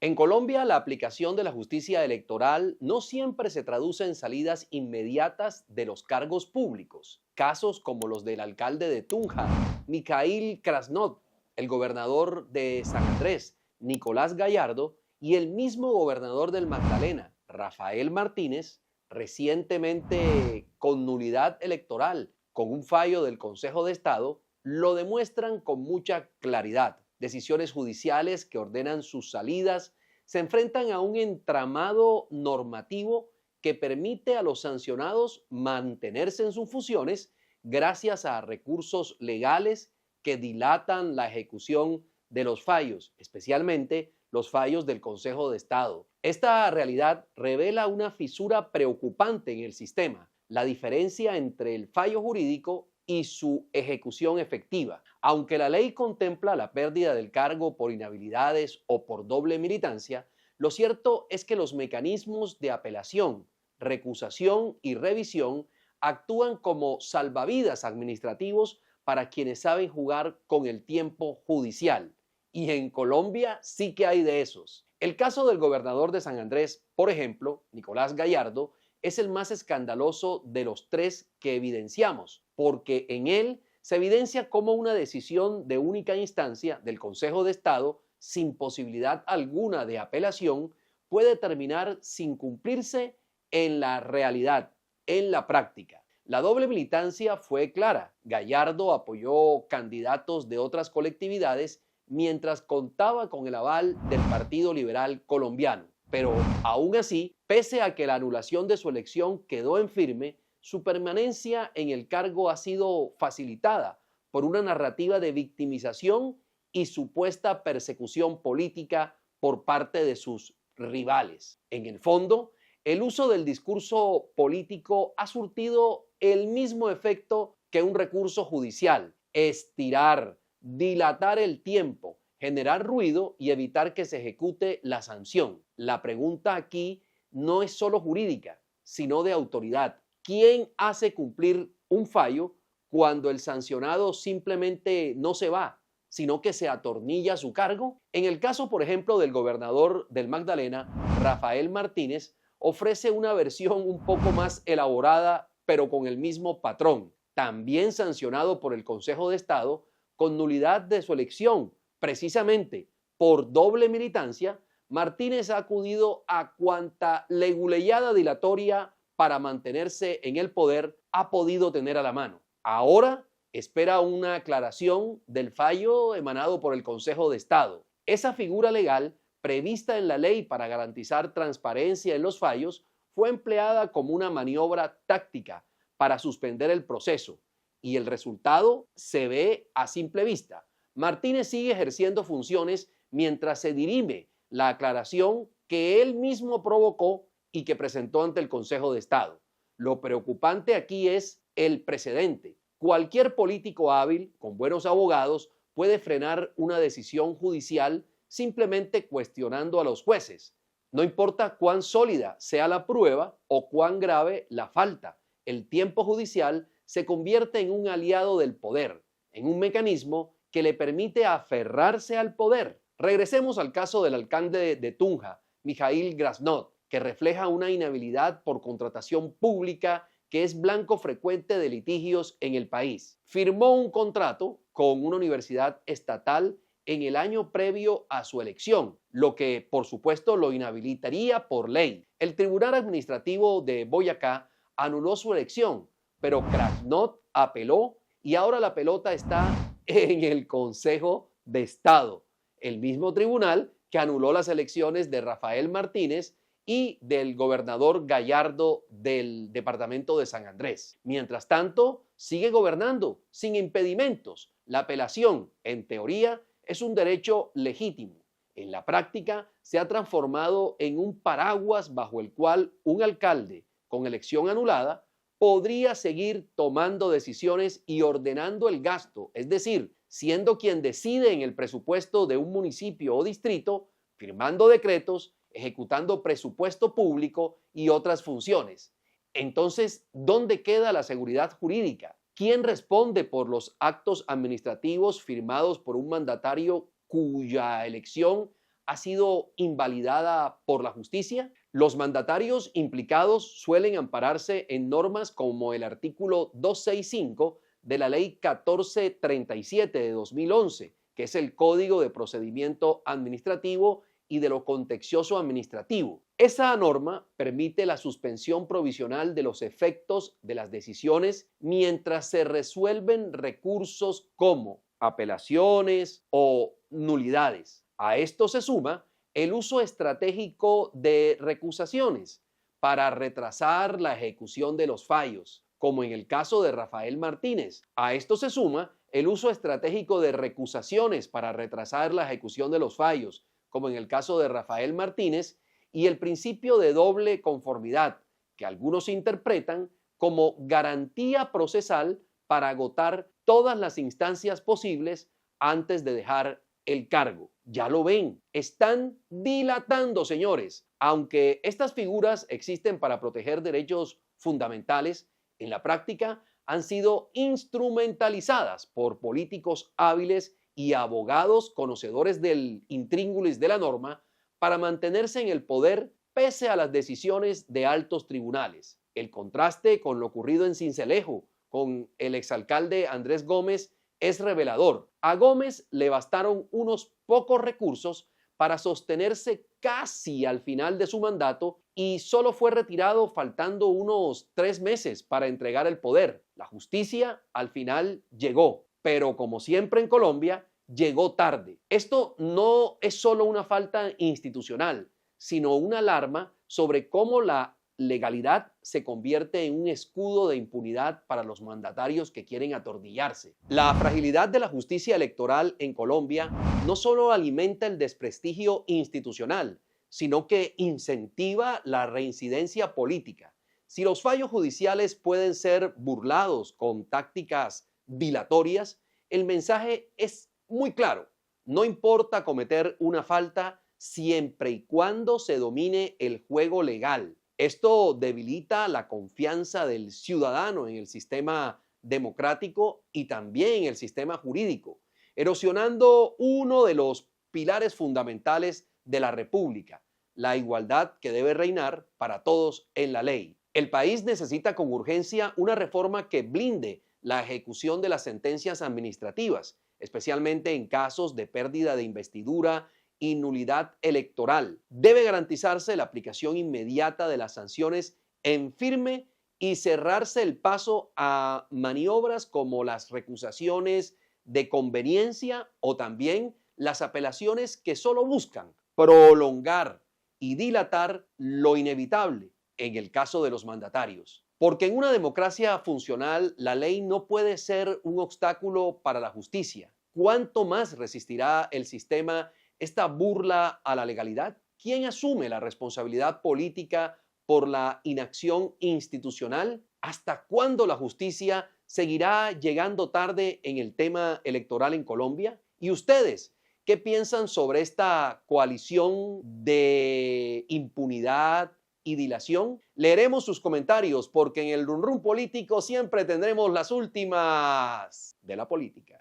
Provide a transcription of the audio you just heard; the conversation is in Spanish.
En Colombia, la aplicación de la justicia electoral no siempre se traduce en salidas inmediatas de los cargos públicos. Casos como los del alcalde de Tunja, Mikhail Krasnov, el gobernador de San Andrés, Nicolás Gallardo, y el mismo gobernador del Magdalena, Rafael Martínez, recientemente con nulidad electoral, con un fallo del Consejo de Estado, lo demuestran con mucha claridad. Decisiones judiciales que ordenan sus salidas se enfrentan a un entramado normativo que permite a los sancionados mantenerse en sus funciones gracias a recursos legales que dilatan la ejecución de los fallos, especialmente los fallos del Consejo de Estado. Esta realidad revela una fisura preocupante en el sistema, la diferencia entre el fallo jurídico y su ejecución efectiva. Aunque la ley contempla la pérdida del cargo por inhabilidades o por doble militancia, lo cierto es que los mecanismos de apelación, recusación y revisión actúan como salvavidas administrativos para quienes saben jugar con el tiempo judicial. Y en Colombia sí que hay de esos. El caso del gobernador de San Andrés, por ejemplo, Nicolás Gallardo, es el más escandaloso de los tres que evidenciamos, porque en él se evidencia cómo una decisión de única instancia del Consejo de Estado, sin posibilidad alguna de apelación, puede terminar sin cumplirse en la realidad, en la práctica. La doble militancia fue clara. Gallardo apoyó candidatos de otras colectividades mientras contaba con el aval del Partido Liberal Colombiano. Pero aún así, pese a que la anulación de su elección quedó en firme, su permanencia en el cargo ha sido facilitada por una narrativa de victimización y supuesta persecución política por parte de sus rivales. En el fondo, el uso del discurso político ha surtido el mismo efecto que un recurso judicial: estirar, dilatar el tiempo, generar ruido y evitar que se ejecute la sanción. La pregunta aquí no es solo jurídica, sino de autoridad. ¿Quién hace cumplir un fallo cuando el sancionado simplemente no se va, sino que se atornilla a su cargo? En el caso, por ejemplo, del gobernador del Magdalena, Rafael Martínez, ofrece una versión un poco más elaborada, pero con el mismo patrón. También sancionado por el Consejo de Estado, con nulidad de su elección, precisamente por doble militancia, Martínez ha acudido a cuanta leguleyada dilatoria para mantenerse en el poder ha podido tener a la mano. Ahora espera una aclaración del fallo emanado por el Consejo de Estado. Esa figura legal, prevista en la ley para garantizar transparencia en los fallos, fue empleada como una maniobra táctica para suspender el proceso, y el resultado se ve a simple vista. Martínez sigue ejerciendo funciones mientras se dirime la aclaración que él mismo provocó y que presentó ante el Consejo de Estado. Lo preocupante aquí es el precedente. Cualquier político hábil, con buenos abogados, puede frenar una decisión judicial simplemente cuestionando a los jueces. No importa cuán sólida sea la prueba o cuán grave la falta, el tiempo judicial se convierte en un aliado del poder, en un mecanismo que le permite aferrarse al poder. Regresemos al caso del alcalde de Tunja, Mikhail Krasnov, que refleja una inhabilidad por contratación pública que es blanco frecuente de litigios en el país. Firmó un contrato con una universidad estatal en el año previo a su elección, lo que por supuesto lo inhabilitaría por ley. El Tribunal Administrativo de Boyacá anuló su elección, pero Krasnov apeló y ahora la pelota está en el Consejo de Estado, el mismo tribunal que anuló las elecciones de Rafael Martínez y del gobernador Gallardo del departamento de San Andrés. Mientras tanto, sigue gobernando sin impedimentos. La apelación, en teoría, es un derecho legítimo. En la práctica, se ha transformado en un paraguas bajo el cual un alcalde con elección anulada podría seguir tomando decisiones y ordenando el gasto, es decir, siendo quien decide en el presupuesto de un municipio o distrito, firmando decretos, ejecutando presupuesto público y otras funciones. Entonces, ¿dónde queda la seguridad jurídica? ¿Quién responde por los actos administrativos firmados por un mandatario cuya elección ha sido invalidada por la justicia? Los mandatarios implicados suelen ampararse en normas como el artículo 265 de la Ley 1437 de 2011, que es el Código de Procedimiento Administrativo y de lo Contencioso Administrativo. Esa norma permite la suspensión provisional de los efectos de las decisiones mientras se resuelven recursos como apelaciones o nulidades. A esto se suma el uso estratégico de recusaciones para retrasar la ejecución de los fallos, como en el caso de Rafael Martínez. A esto se suma el uso estratégico de recusaciones para retrasar la ejecución de los fallos, como en el caso de Rafael Martínez, y el principio de doble conformidad, que algunos interpretan como garantía procesal para agotar todas las instancias posibles antes de dejar el cargo. Ya lo ven, están dilatando, señores. Aunque estas figuras existen para proteger derechos fundamentales, en la práctica han sido instrumentalizadas por políticos hábiles y abogados conocedores del intríngulis de la norma para mantenerse en el poder pese a las decisiones de altos tribunales. El contraste con lo ocurrido en Sincelejo con el exalcalde Andrés Gómez es revelador. A Gómez le bastaron unos pocos recursos para sostenerse casi al final de su mandato y solo fue retirado faltando unos 3 meses para entregar el poder. La justicia al final llegó, pero como siempre en Colombia, llegó tarde. Esto no es solo una falta institucional, sino una alarma sobre cómo la legalidad se convierte en un escudo de impunidad para los mandatarios que quieren atornillarse. La fragilidad de la justicia electoral en Colombia no solo alimenta el desprestigio institucional, sino que incentiva la reincidencia política. Si los fallos judiciales pueden ser burlados con tácticas dilatorias, el mensaje es muy claro. No importa cometer una falta siempre y cuando se domine el juego legal. Esto debilita la confianza del ciudadano en el sistema democrático y también en el sistema jurídico, erosionando uno de los pilares fundamentales de la República, la igualdad que debe reinar para todos en la ley. El país necesita con urgencia una reforma que blinde la ejecución de las sentencias administrativas, especialmente en casos de pérdida de investidura y nulidad electoral. Debe garantizarse la aplicación inmediata de las sanciones en firme y cerrarse el paso a maniobras como las recusaciones de conveniencia o también las apelaciones que solo buscan prolongar y dilatar lo inevitable en el caso de los mandatarios. Porque en una democracia funcional, la ley no puede ser un obstáculo para la justicia. ¿Cuánto más resistirá el sistema esta burla a la legalidad? ¿Quién asume la responsabilidad política por la inacción institucional? ¿Hasta cuándo la justicia seguirá llegando tarde en el tema electoral en Colombia? ¿Y ustedes qué piensan sobre esta coalición de impunidad y dilación? Leeremos sus comentarios porque en el Run Run Político siempre tendremos las últimas de la política.